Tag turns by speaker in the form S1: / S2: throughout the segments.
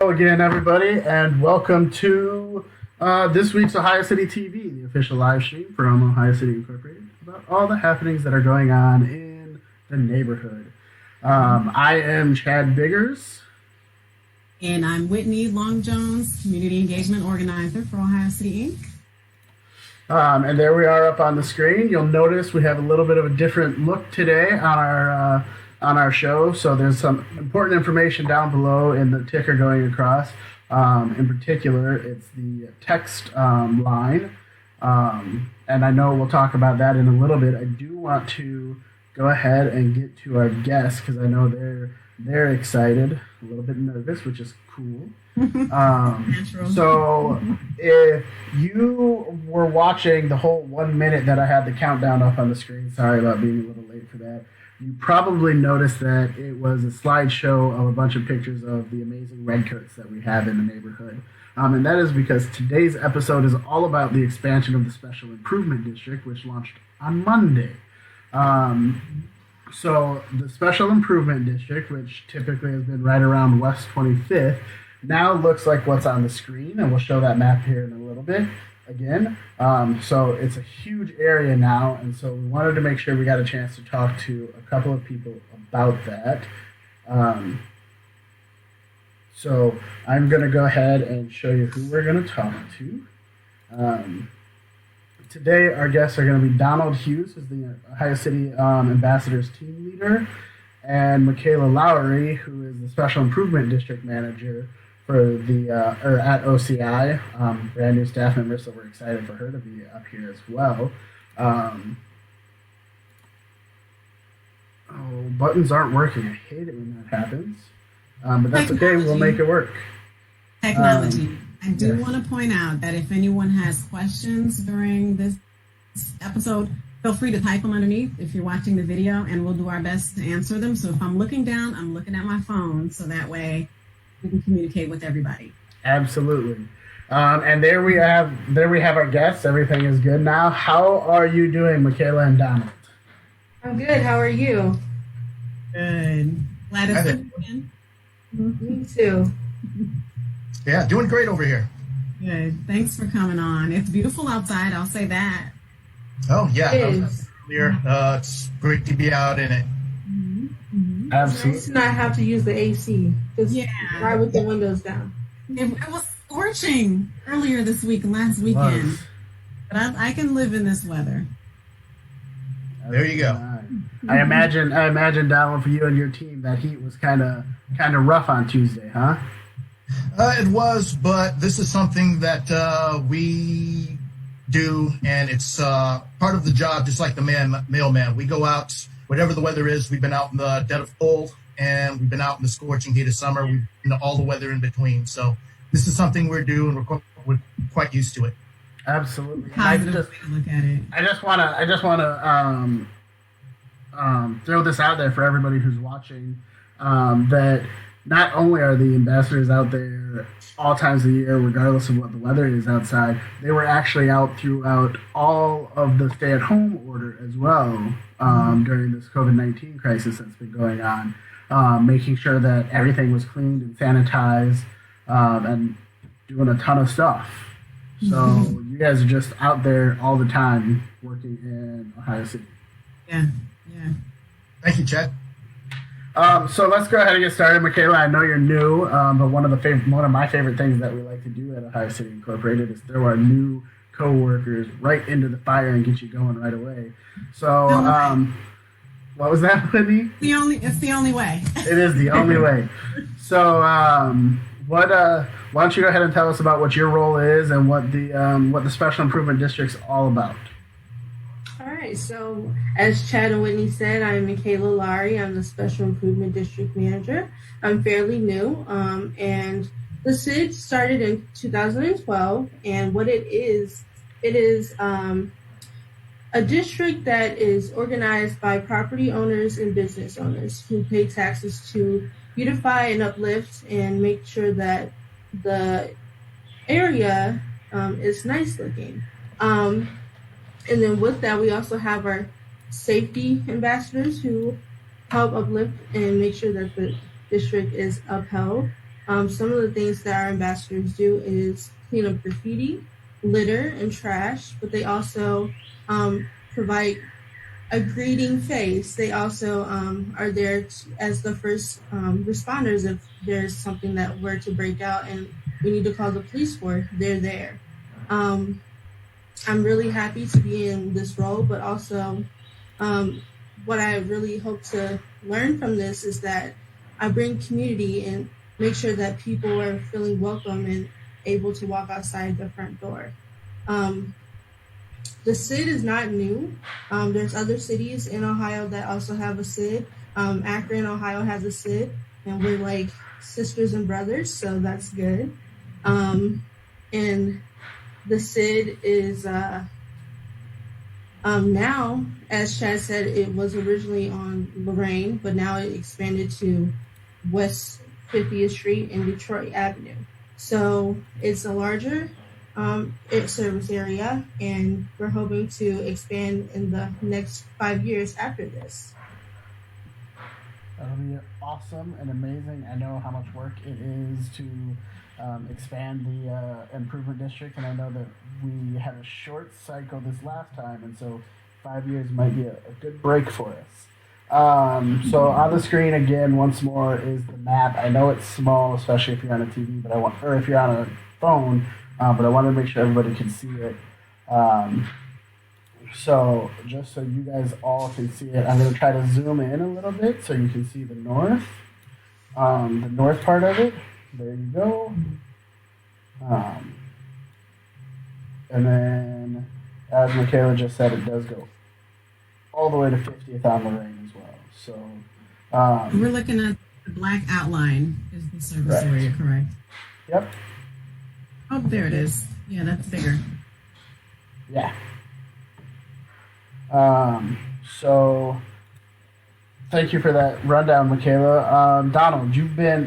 S1: Hello again, everybody, and welcome to this week's Ohio City TV, the official live stream from Ohio City Incorporated, about all the happenings that are going on in the neighborhood. I am Chad Biggers.
S2: And I'm Whitney Long Jones, Community Engagement Organizer for Ohio City Inc.
S1: And there we are up on the screen. You'll notice we have a little bit of a different look today on our show. So there's some important information down below in the ticker going across. In particular, it's the text line. And I know we'll talk about that in a little bit. I do want to go ahead and get to our guests because I know they're excited, a little bit nervous, which is cool. So if you were watching the whole 1 minute that I had the countdown up on the screen, sorry about being a little late for that, you probably noticed that it was a slideshow of a bunch of pictures of the amazing red coats that we have in the neighborhood. And that is because today's episode is all about the expansion of the Special Improvement District, which launched on Monday. So the Special Improvement District, which typically has been right around West 25th, now looks like what's on the screen, and we'll show that map here in a little bit again. So it's a huge area now, and so we wanted to make sure we got a chance to talk to a couple of people about that. So I'm going to go ahead and show you who we're going to talk to. Today, our guests are going to be Donald Hughes, who's the Ohio City Ambassadors team leader, and Michela Lowery, who is the Special Improvement District Manager for the at OCI. Brand new staff member, so we're excited for her to be up here as well. Buttons aren't working. I hate it when that happens, but that's okay. We'll make it work.
S2: Technology. I do want to point out that if anyone has questions during this episode, feel free to type them underneath if you're watching the video, and we'll do our best to answer them. So if I'm looking down, I'm looking at my phone, so that way we can communicate with everybody.
S1: Absolutely. And there we have our guests. Everything is good now. How are you doing, Michela and Donald?
S3: I'm good. How are you?
S2: Good. Glad to see you again.
S3: Me too.
S4: Yeah, doing great over here.
S2: Good. Thanks for coming on. It's beautiful outside. I'll say that.
S4: Oh, yeah.
S3: It is.
S4: Earlier. It's great to be out in it.
S1: Absolutely.
S3: It's nice to not have to use the AC. Just
S2: Yeah.
S3: ride with the windows down.
S2: It was scorching earlier this week and last weekend. But I can live in this weather.
S4: There you go.
S1: I imagine, Donald, for you and your team, that heat was kind of rough on Tuesday, huh?
S4: It was, but this is something that we do, and it's part of the job, just like the mailman. We go out, whatever the weather is. We've been out in the dead of cold, and we've been out in the scorching heat of summer. We've been all the weather in between. So this is something we're doing. We're quite used to it.
S1: Absolutely.
S2: Positive way to look at it.
S1: I just want to throw this out there for everybody who's watching, that not only are the ambassadors out there all times of the year, regardless of what the weather is outside, they were actually out throughout all of the stay-at-home order as well during this COVID-19 crisis that's been going on, making sure that everything was cleaned and sanitized, and doing a ton of stuff. So you guys are just out there all the time working in Ohio City.
S2: Yeah.
S4: Thank you, Chad.
S1: So let's go ahead and get started. Michela, I know you're new, but one of my favorite things that we like to do at Ohio City Incorporated is throw our new co-workers right into the fire and get you going right away. So what was that, Whitney?
S2: It's the only way.
S1: It is the only way. So why don't you go ahead and tell us about what your role is and what the Special Improvement District's all about?
S3: All right. So as Chad and Whitney said, I'm Michela Lowery. I'm the Special Improvement District Manager. I'm fairly new, and the CID started in 2012. And what it is a district that is organized by property owners and business owners who pay taxes to beautify and uplift and make sure that the area is nice looking. And then with that, we also have our safety ambassadors who help uplift and make sure that the district is upheld. Some of the things that our ambassadors do is clean up graffiti, litter, and trash, but they also provide a greeting face. They also are there as the first responders if there's something that were to break out and we need to call the police for. They're there. I'm really happy to be in this role, but also what I really hope to learn from this is that I bring community and make sure that people are feeling welcome and able to walk outside the front door. The SID is not new. There's other cities in Ohio that also have a SID. Akron, Ohio has a SID, and we're like sisters and brothers, so that's good. And the SID is now, as Chad said, it was originally on Lorraine, but now it expanded to West 50th Street and Detroit Avenue. So it's a larger service area, and we're hoping to expand in the next 5 years after this.
S1: That'll be awesome and amazing. I know how much work it is to expand the improvement district, and I know that we had a short cycle this last time, and so 5 years might be a good break for us. So on the screen again, once more, is the map. I know it's small, especially if you're on a TV, or if you're on a phone, but I wanted to make sure everybody can see it. So just so you guys all can see it, I'm going to try to zoom in a little bit so you can see the north part of it. There you go. And then, as Michela just said, it does go all the way to 50th on Lorraine as well. So
S2: we're looking at the black outline is the service area, correct?
S1: Yep.
S2: Oh, there it is. Yeah, that's bigger.
S1: Yeah. So thank you for that rundown, Michela. Donald,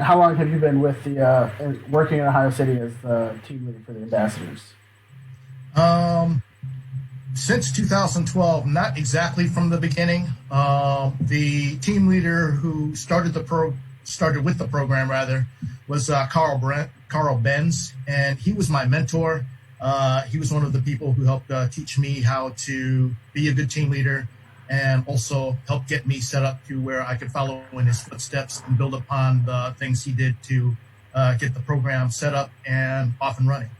S1: how long have you been with the working in Ohio City as the team leader for the ambassadors?
S4: Since 2012, not exactly from the beginning. The team leader who started with the program was Carl Benz, and he was my mentor. He was one of the people who helped teach me how to be a good team leader, and also helped get me set up to where I could follow in his footsteps and build upon the things he did to get the program set up and off and running.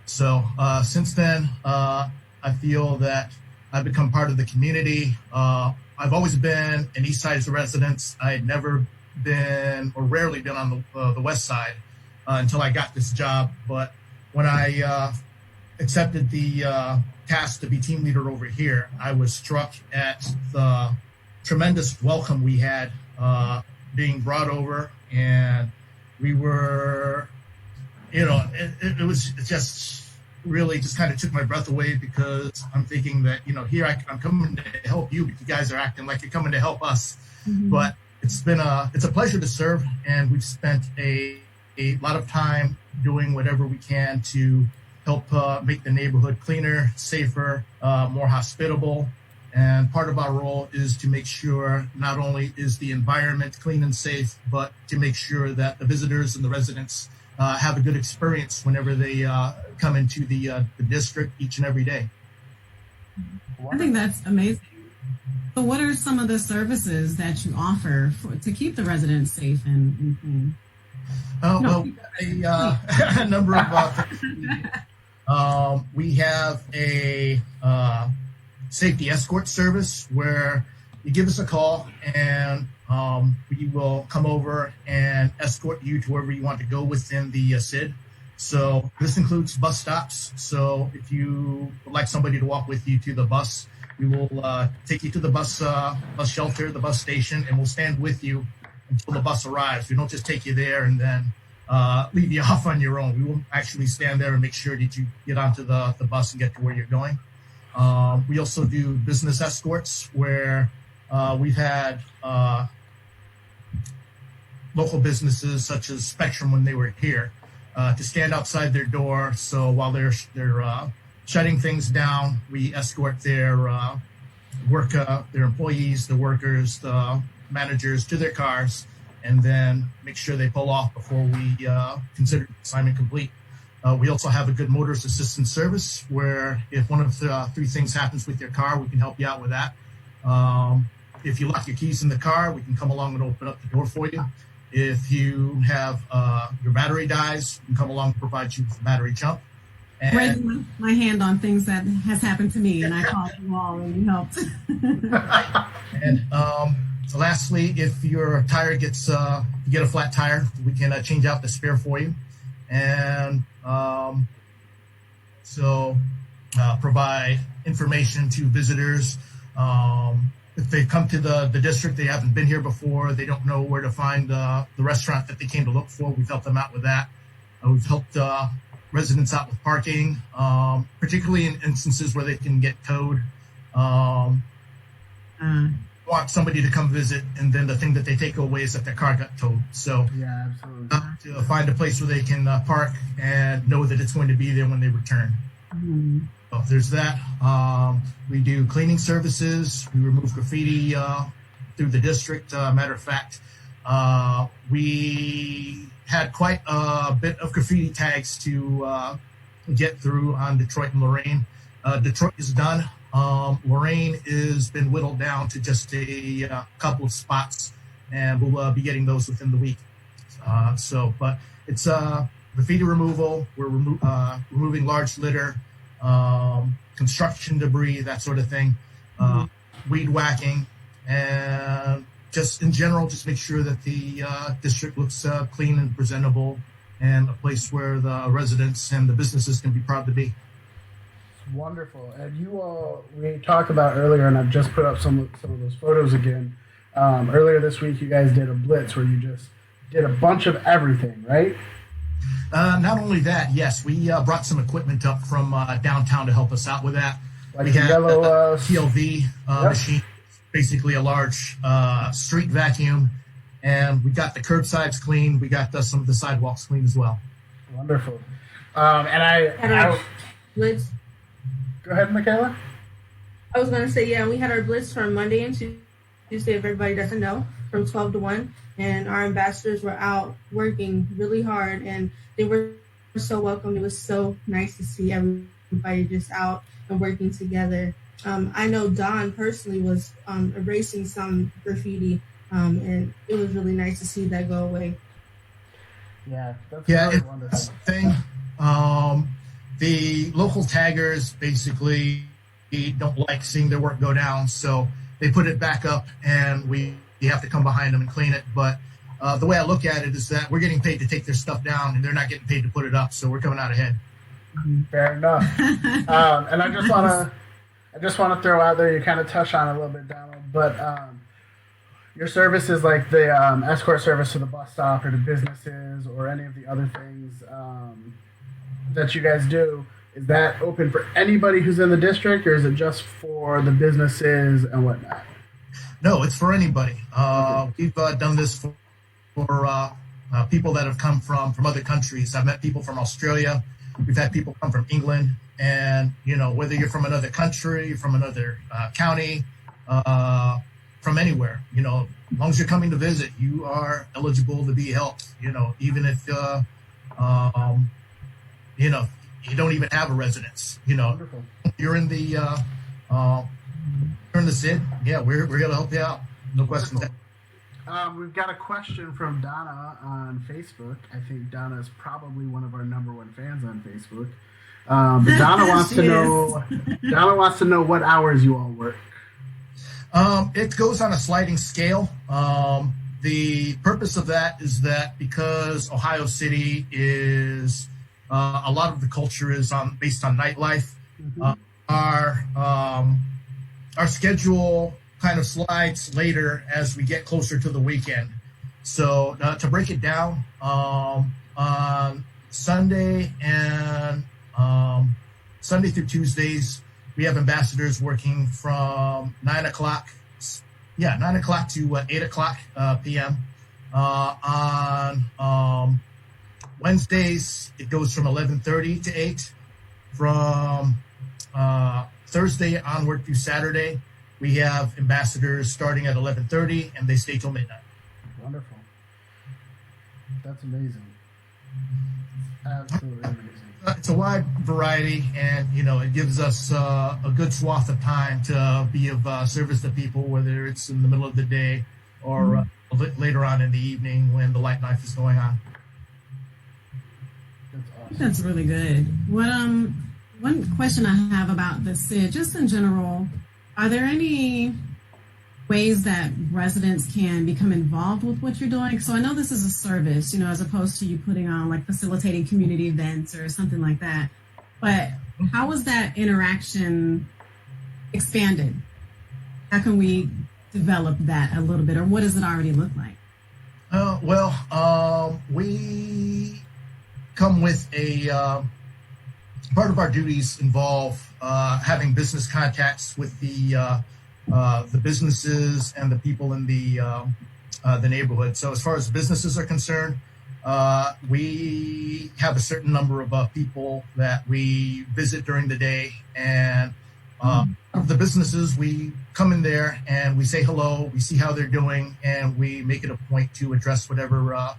S4: So since then, I feel that I've become part of the community. I've always been an East Side resident. I had never been, or rarely been, on the West Side until I got this job. But when I accepted the task to be team leader over here, I was struck at the tremendous welcome we had being brought over, and we were, it was just really just kind of took my breath away, because I'm thinking that, here I'm coming to help you, but you guys are acting like you're coming to help us. Mm-hmm. But it's a pleasure to serve, and we've spent a lot of time doing whatever we can to help make the neighborhood cleaner, safer, more hospitable. And part of our role is to make sure not only is the environment clean and safe, but to make sure that the visitors and the residents have a good experience whenever they come into the district each and every day.
S2: I think that's amazing. So what are some of the services that you offer to keep the residents safe and clean?
S4: Well, a number of things. We have a safety escort service where you give us a call, and we will come over and escort you to wherever you want to go within the SID. So this includes bus stops. So if you would like somebody to walk with you to the bus, we will take you to the bus shelter, the bus station, and we'll stand with you until the bus arrives. We don't just take you there and then leave you off on your own. We will actually stand there and make sure that you get onto the bus and get to where you're going. We also do business escorts, where we've had local businesses such as Spectrum, when they were here, to stand outside their door. So while they're shutting things down, we escort their employees, the workers, the managers to their cars, and then make sure they pull off before we consider the assignment complete. We also have a good motorist assistance service where if one of the three things happens with your car, we can help you out with that. If you lock your keys in the car, we can come along and open up the door for you. If you have your battery dies, we can come along and provide you with a battery jump. And
S2: Raising my hand on things that has happened to me, and I called you all and you helped.
S4: And lastly, if your tire gets, you get a flat tire, we can change out the spare for you. And provide information to visitors. If they come to the district, they haven't been here before, they don't know where to find the restaurant that they came to look for, we've helped them out with that. We've helped residents out with parking, particularly in instances where they can get towed. Want somebody to come visit, and then the thing that they take away is that their car got towed. So
S1: Yeah, absolutely.
S4: to find a place where they can park and know that it's going to be there when they return. So there's that. We do cleaning services. We remove graffiti through the district. Matter of fact, we had quite a bit of graffiti tags to get through on Detroit and Lorraine. Detroit is done. Lorraine has been whittled down to just a couple of spots, and we'll be getting those within the week. But it's graffiti removal. We're removing large litter, construction debris, that sort of thing, weed whacking, and just in general, just make sure that the district looks clean and presentable, and a place where the residents and the businesses can be proud to be.
S1: Wonderful. And you all, we talked about earlier, and I've just put up some of those photos again. Earlier this week, you guys did a blitz where you just did a bunch of everything, right?
S4: Not only that, yes, we brought some equipment up from downtown to help us out with that.
S1: Like
S4: we
S1: the
S4: had
S1: yellow
S4: TLV machine, basically a large street vacuum, and we got the curbsides clean. We got some of the sidewalks clean as well.
S1: Wonderful. And I
S3: Blitz.
S1: Go ahead, Michela.
S3: I was going to say, yeah, we had our blitz from Monday and Tuesday, if everybody doesn't know, from 12 to 1. And our ambassadors were out working really hard, and they were so welcome. It was so nice to see everybody just out and working together. I know Don personally was erasing some graffiti, and it was really nice to see that go away.
S1: Yeah, that's
S4: Yeah,
S1: really
S4: it's
S1: wonderful.
S4: the thing. The local taggers basically don't like seeing their work go down, so they put it back up, and you have to come behind them and clean it. But the way I look at it is that we're getting paid to take their stuff down, and they're not getting paid to put it up, so we're coming out ahead.
S1: Fair enough. And I just want to throw out there, you kind of touched on it a little bit, Donald, but your service is like the escort service to the bus stop or to businesses or any of the other things that you guys do. Is that open for anybody who's in the district, or is it just for the businesses and whatnot?
S4: No, it's for anybody. We've done this for people that have come from other countries. I've met people from Australia. We've had people come from England. And, whether you're from another country, from another county, from anywhere, as long as you're coming to visit, you are eligible to be helped, even if, you don't even have a residence,
S1: Wonderful.
S4: you're in the SID. Yeah, we're going to help you out. No question.
S1: We've got a question from Donna on Facebook. I think Donna is probably one of our #1 fans on Facebook. But Donna wants to know. Donna wants to know what hours you all work.
S4: It goes on a sliding scale. The purpose of that is that because Ohio City is a lot of the culture is based on nightlife. Our schedule kind of slides later as we get closer to the weekend. So to break it down, on Sunday and Sunday through Tuesdays, we have ambassadors working from 9 o'clock to 8 o'clock p.m. On Wednesdays, it goes from 11:30 to 8. From Thursday onward through Saturday, we have ambassadors starting at 11:30, and they stay till midnight.
S1: Wonderful. That's amazing. Absolutely amazing.
S4: It's a wide variety, and it gives us a good swath of time to be of service to people, whether it's in the middle of the day or later on in the evening when the light knife is going on.
S1: That's awesome.
S2: That's really good. What one question I have about the SID, just in general, are there any ways that residents can become involved with what you're doing? So I know this is a service, as opposed to you putting on like facilitating community events or something like that. But how is that interaction expanded? How can we develop that a little bit, or what does it already look like?
S4: We come with a part of our duties involve having business contacts with the businesses and the people in the neighborhood. So as far as businesses are concerned, we have a certain number of people that we visit during the day, and of the businesses, we come in there and we say hello, we see how they're doing, and we make it a point to address whatever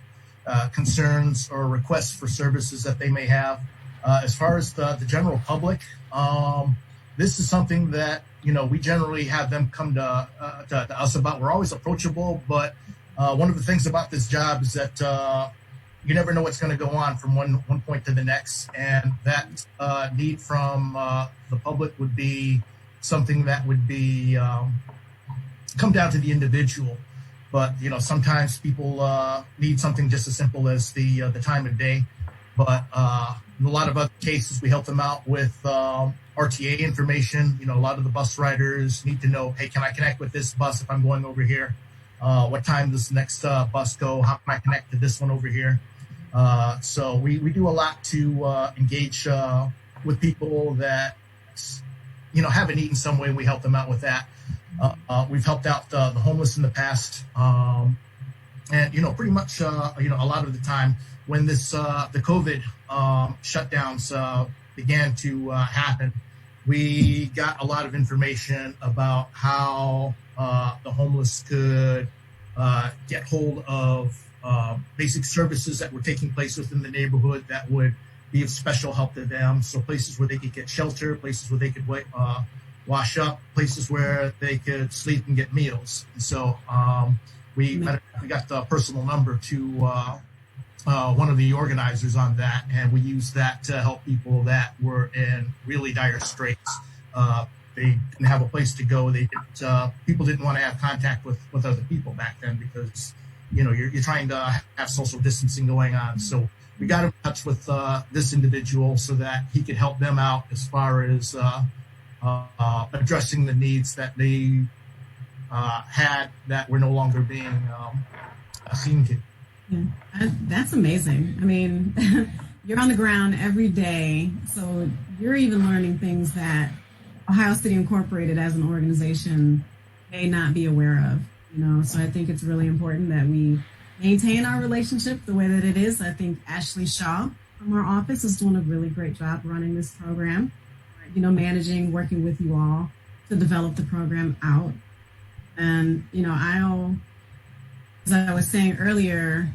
S4: concerns or requests for services that they may have. As far as the general public, this is something that we generally have them come to us about. We're always approachable, but one of the things about this job is that you never know what's going to go on from one point to the next, and that need from the public would be something that would be come down to the individual. But sometimes people need something just as simple as the time of day. But in a lot of other cases, we help them out with RTA information. A lot of the bus riders need to know, hey, can I connect with this bus if I'm going over here? What time does the next bus go? How can I connect to this one over here? So we do a lot to engage with people that have a need in some way. We help them out with that. We've helped out the homeless in the past, and pretty much a lot of the time when this the COVID shutdowns began to happen, we got a lot of information about how the homeless could get hold of basic services that were taking place within the neighborhood that would be of special help to them. So places where they could get shelter, places where they could wash up, places where they could sleep and get meals. And so we got the personal number to one of the organizers on that, and we used that to help people that were in really dire straits. They didn't have a place to go. People didn't want to have contact with other people back then because you're trying to have social distancing going on. So we got in touch with this individual so that he could help them out as far as addressing the needs that they had that were no longer being seen to.
S2: Yeah, that's amazing. I mean, you're on the ground every day, so you're even learning things that Ohio City Incorporated as an organization may not be aware of. So I think it's really important that we maintain our relationship the way that it is. I think Ashley Shaw from our office is doing a really great job running this program, managing, working with you all to develop the program out. And, as I was saying earlier,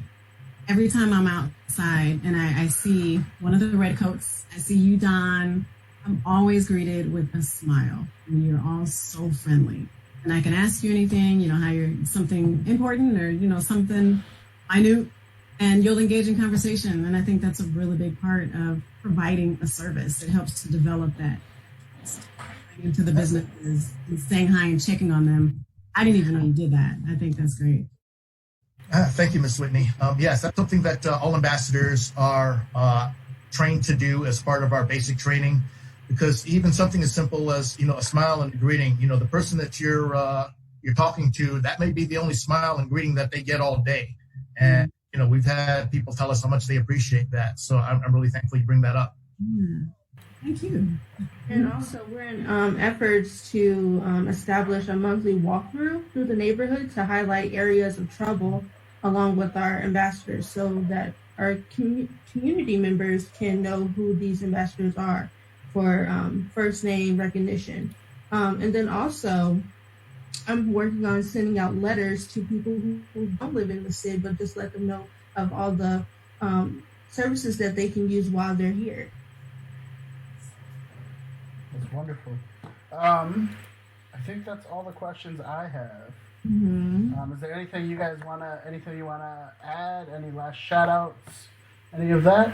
S2: every time I'm outside and I see one of the redcoats, I see you, Don, I'm always greeted with a smile. And you're all so friendly. And I can ask you anything, how you're something important or, something minute, and you'll engage in conversation. And I think that's a really big part of providing a service. It helps to develop that into the businesses and saying hi and checking on them. I didn't even know you did that. I think that's great.
S4: Thank you, Ms. Whitney. Yes, that's something that all ambassadors are trained to do as part of our basic training, because even something as simple as, a smile and a greeting, the person that you're talking to, that may be the only smile and greeting that they get all day. And, we've had people tell us how much they appreciate that. So I'm really thankful you bring that up.
S2: Yeah. Thank you.
S3: And also, we're in efforts to establish a monthly walkthrough through the neighborhood to highlight areas of trouble along with our ambassadors so that our community members can know who these ambassadors are for first name recognition. And then also, I'm working on sending out letters to people who don't live in the SID, but just let them know of all the services that they can use while they're here.
S1: That's wonderful. I think that's all the questions I have. Is there anything you guys anything you wanna add? Any last shout outs? Any of that?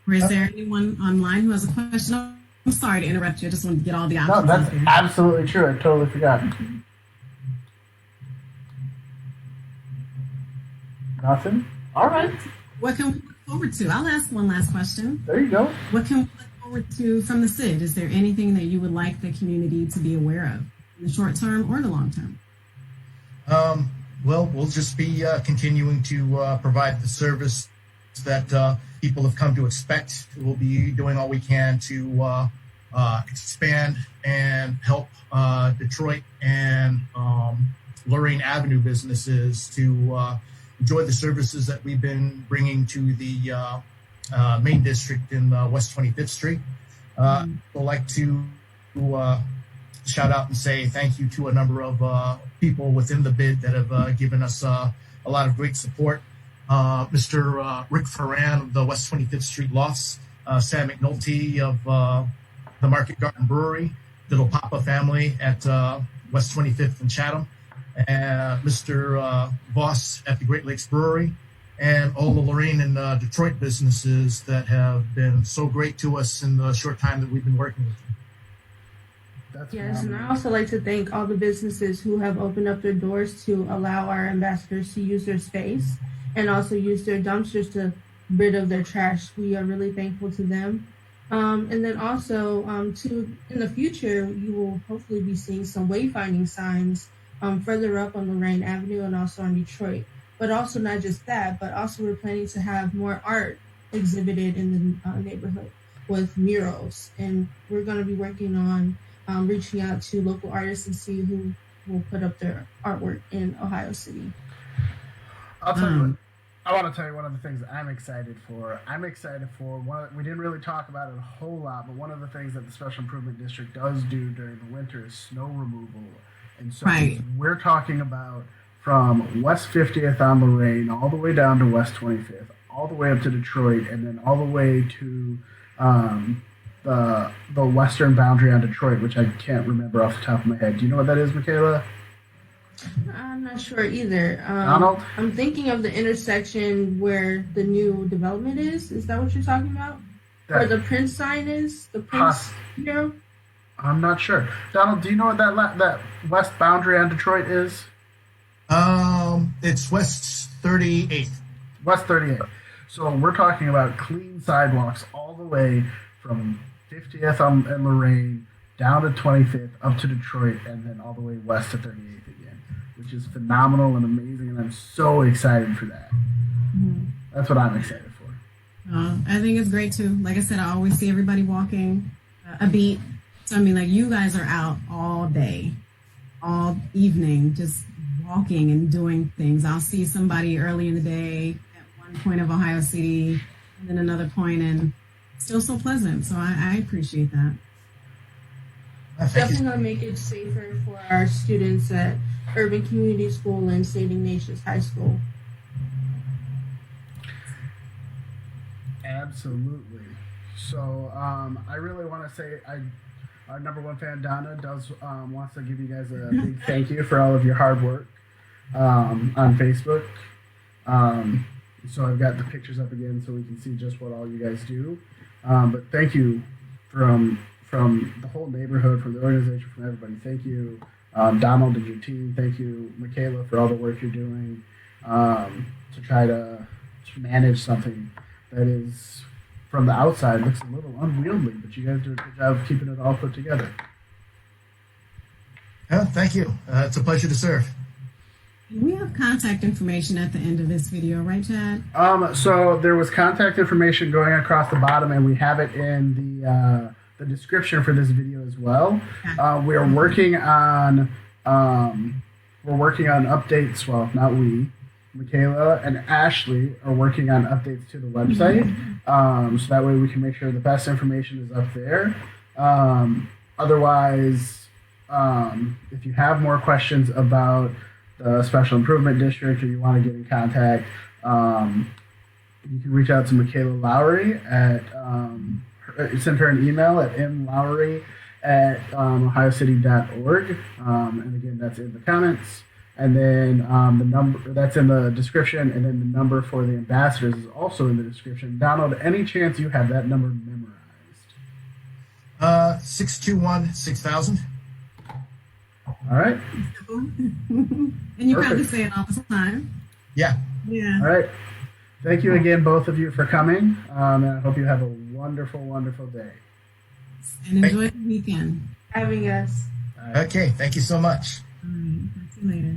S2: Or is there anyone online who has a question? I'm sorry to interrupt you. I just want to get all the options.
S1: No, that's absolutely true. I totally forgot. Nothing? All right.
S2: What can we look forward to? I'll ask one last question.
S1: There you go.
S2: What can we look forward to from the SID? Is there anything that you would like the community to be aware of in the short term or the long term?
S4: Well, we'll just be continuing to provide the service that people have come to expect. We'll be doing all we can to expand and help Detroit and Lowery Avenue businesses to enjoy the services that we've been bringing to the main district in West 25th Street. I'd like to shout out and say thank you to a number of people within the bid that have given us a lot of great support. Mr. Rick Ferran of the West 25th Street Lofts, Sam McNulty of the Market Garden Brewery, Little Papa family at West 25th and Chatham, and Mr. Voss at the Great Lakes Brewery, and all the Lorraine and Detroit businesses that have been so great to us in the short time that we've been working with them.
S3: Yes, and I also like to thank all the businesses who have opened up their doors to allow our ambassadors to use their space and also use their dumpsters to rid of their trash. We are really thankful to them. And then also, in the future, you will hopefully be seeing some wayfinding signs further up on Lorraine Avenue and also on Detroit. But also not just that, but also we're planning to have more art exhibited in the neighborhood with murals. And we're going to be working on reaching out to local artists and see who will put up their artwork in Ohio City.
S1: I'll tell you. I want to tell you one of the things I'm excited for. We didn't really talk about it a whole lot, but one of the things that the Special Improvement District does do during the winter is snow removal. And so we're talking about from West 50th on Lorraine all the way down to West 25th, all the way up to Detroit, and then all the way to the western boundary on Detroit, which I can't remember off the top of my head. Do you know what that is, Michela?
S3: I'm not sure either.
S1: Donald?
S3: I'm thinking of the intersection where the new development is. Is that what you're talking about? Where the Prince sign is? The Prince mural?
S1: I'm not sure. Donald, do you know what that west boundary on Detroit is?
S4: It's West 38th.
S1: West 38th. So we're talking about clean sidewalks all the way from 50th and Lorraine down to 25th, up to Detroit, and then all the way west to 38th again, which is phenomenal and amazing, and I'm so excited for that. That's what I'm excited for.
S2: I think it's great too. Like I said, I always see everybody walking a beat. So I mean, like, you guys are out all day, all evening, just walking and doing things. I'll see somebody early in the day at one point of Ohio City, and then another point, and still so pleasant. So I appreciate that.
S3: Definitely going to make it safer for our students at Urban Community School and St. Ignatius High School.
S1: Absolutely. So I really want to say our number one fan, Donna, wants to give you guys a big thank you for all of your hard work on Facebook. So I've got the pictures up again so we can see just what all you guys do. But thank you from the whole neighborhood, from the organization, from everybody. Thank you, Donald and your team. Thank you, Michela, for all the work you're doing to try to manage something that is, from the outside, looks a little unwieldy, but you guys do a good job of keeping it all put together.
S4: Yeah, thank you. It's a pleasure to serve.
S2: We have contact information at the end of this video, right, Chad?
S1: So there was contact information going across the bottom, and we have it in the description for this video as well. We're working on updates. Well, not we. Michela and Ashley are working on updates to the website, so that way we can make sure the best information is up there. Otherwise, if you have more questions about the Special Improvement District or you want to get in contact, You can reach out to Michela Lowery at send her an email at mlowery@ohiocity.org. And again, that's in the comments. And then the number that's in the description, and then the number for the ambassadors is also in the description. Donald, any chance you have that number memorized?
S4: 621-6000.
S1: All right.
S2: And you probably say it all the time.
S4: Yeah.
S2: Yeah.
S1: All right. Thank you again, both of you, for coming. And I hope you have a wonderful, wonderful day.
S2: And enjoy the weekend.
S3: Having us.
S1: All right.
S4: Okay. Thank you so much.
S2: All right. Talk to you later.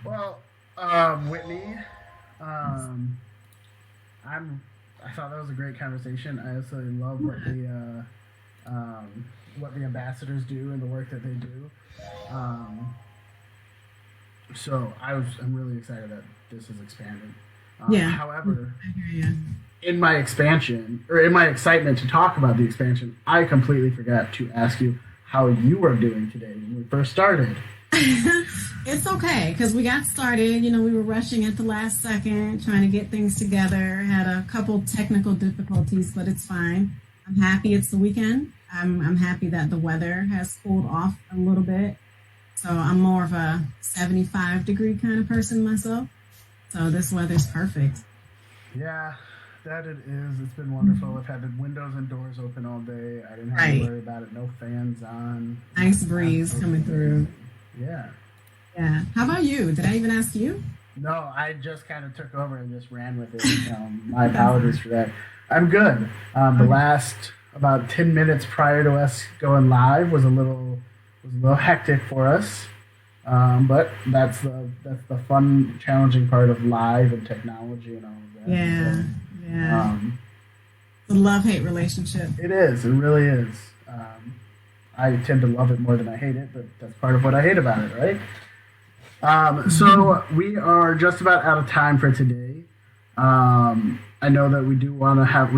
S1: Well, Whitney, I thought that was a great conversation. I absolutely love what the ambassadors do and the work that they do. So I'm really excited that this is expanding.
S2: Yeah.
S1: However,
S2: I hear you.
S1: in my excitement to talk about the expansion, I completely forgot to ask you how you were doing today when we first started.
S2: It's okay, because we got started. We were rushing at the last second, trying to get things together. Had a couple technical difficulties, but it's fine. I'm happy it's the weekend. I'm happy that the weather has cooled off a little bit. So I'm more of a 75-degree kind of person myself. So this weather's perfect.
S1: Yeah, that it is. It's been wonderful. I've had the windows and doors open all day. I didn't have
S2: Right.
S1: to worry about it. No fans on.
S2: Nice breeze coming through.
S1: Yeah.
S2: Yeah. How about you? Did I even ask you?
S1: No, I just kind of took over and just ran with it. My apologies for that. I'm good. The last about 10 minutes prior to us going live was a little hectic for us. But that's the fun, challenging part of live and technology and all of that.
S2: Yeah.
S1: So,
S2: Yeah. The love-hate relationship.
S1: it is. It really is. I tend to love it more than I hate it, but that's part of what I hate about it, right? So we are just about out of time for today. I know that we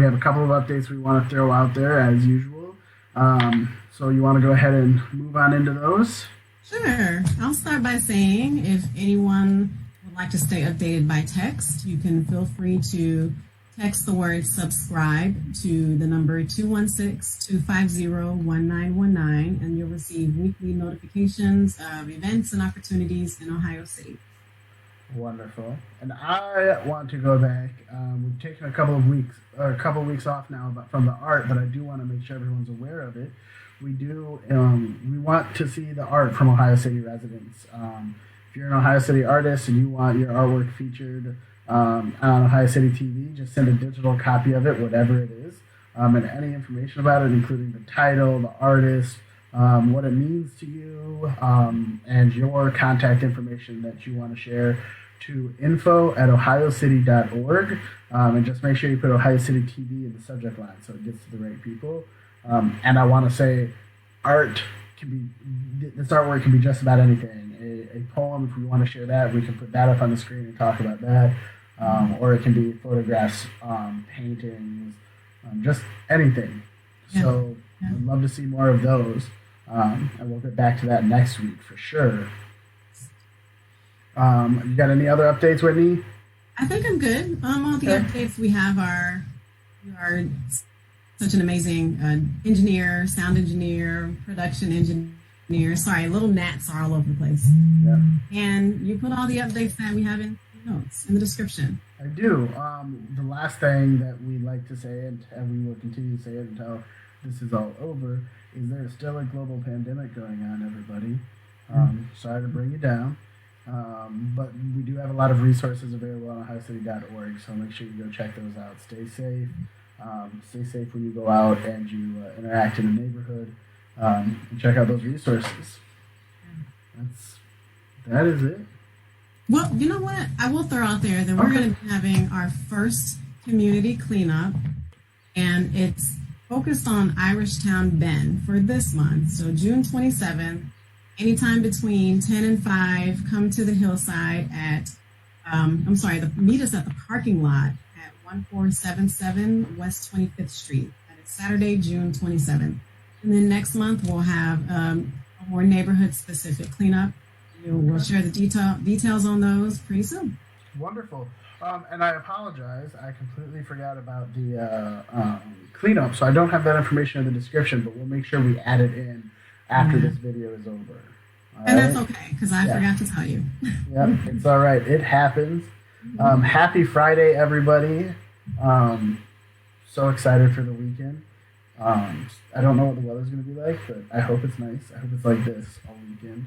S1: have a couple of updates we want to throw out there as usual. So you want to go ahead and move on into those?
S2: Sure. I'll start by saying if anyone would like to stay updated by text, you can feel free to text the word subscribe to the number 216-250-1919, and you'll receive weekly notifications of events and opportunities in Ohio City.
S1: Wonderful. And I want to go back. We've taken a couple of weeks off now from the art, but I do want to make sure everyone's aware of it. We want to see the art from Ohio City residents. If you're an Ohio City artist and you want your artwork featured on Ohio City-TV, just send a digital copy of it, whatever it is, and any information about it, including the title, the artist, what it means to you, and your contact information that you want to share to info@ohiocity.org, and just make sure you put Ohio City-TV in the subject line so it gets to the right people. And I want to say this artwork can be just about anything. A poem, if we want to share that, we can put that up on the screen and talk about that. Or it can be photographs, paintings, just anything.
S2: Yeah.
S1: So I'd love to see more of those. And we'll get back to that next week for sure. You got any other updates, Whitney?
S2: I think I'm good. All the updates we have you are such an amazing engineer, sound engineer, production engineer. Sorry, little gnats are all over the place.
S1: Yeah.
S2: And you put all the updates that we have in the notes, in the description.
S1: I do. The last thing that we like to say, and we will continue to say it until this is all over, is there is still a global pandemic going on, everybody. Sorry to bring you down. But we do have a lot of resources available on ohiocity.org, so make sure you go check those out. Stay safe. Stay safe when you go out and you interact in the neighborhood, and check out those resources. That is it.
S2: Well, you know what? I will throw out there that we're going to be having our first community cleanup, and it's focused on Irishtown Bend for this month. So June 27th, anytime between 10 and 5, come to the hillside at, meet us at the parking lot at 1477 West 25th Street. That is Saturday, June 27th. And then next month, we'll have a more neighborhood-specific cleanup. We'll share the details on those pretty soon.
S1: Wonderful. And I apologize. I completely forgot about the cleanup, so I don't have that information in the description, but we'll make sure we add it in after this video is over.
S2: And that's okay, because I forgot to tell you.
S1: Yep, it's all right. It happens. Happy Friday, everybody. So excited for the weekend. I don't know what the weather's going to be like, but I hope it's nice. I hope it's like this all weekend.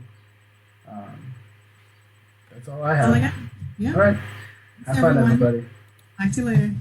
S1: That's all I have.
S2: That's all I got. Yeah.
S1: All right. Have fun, everybody.
S2: Talk to you later.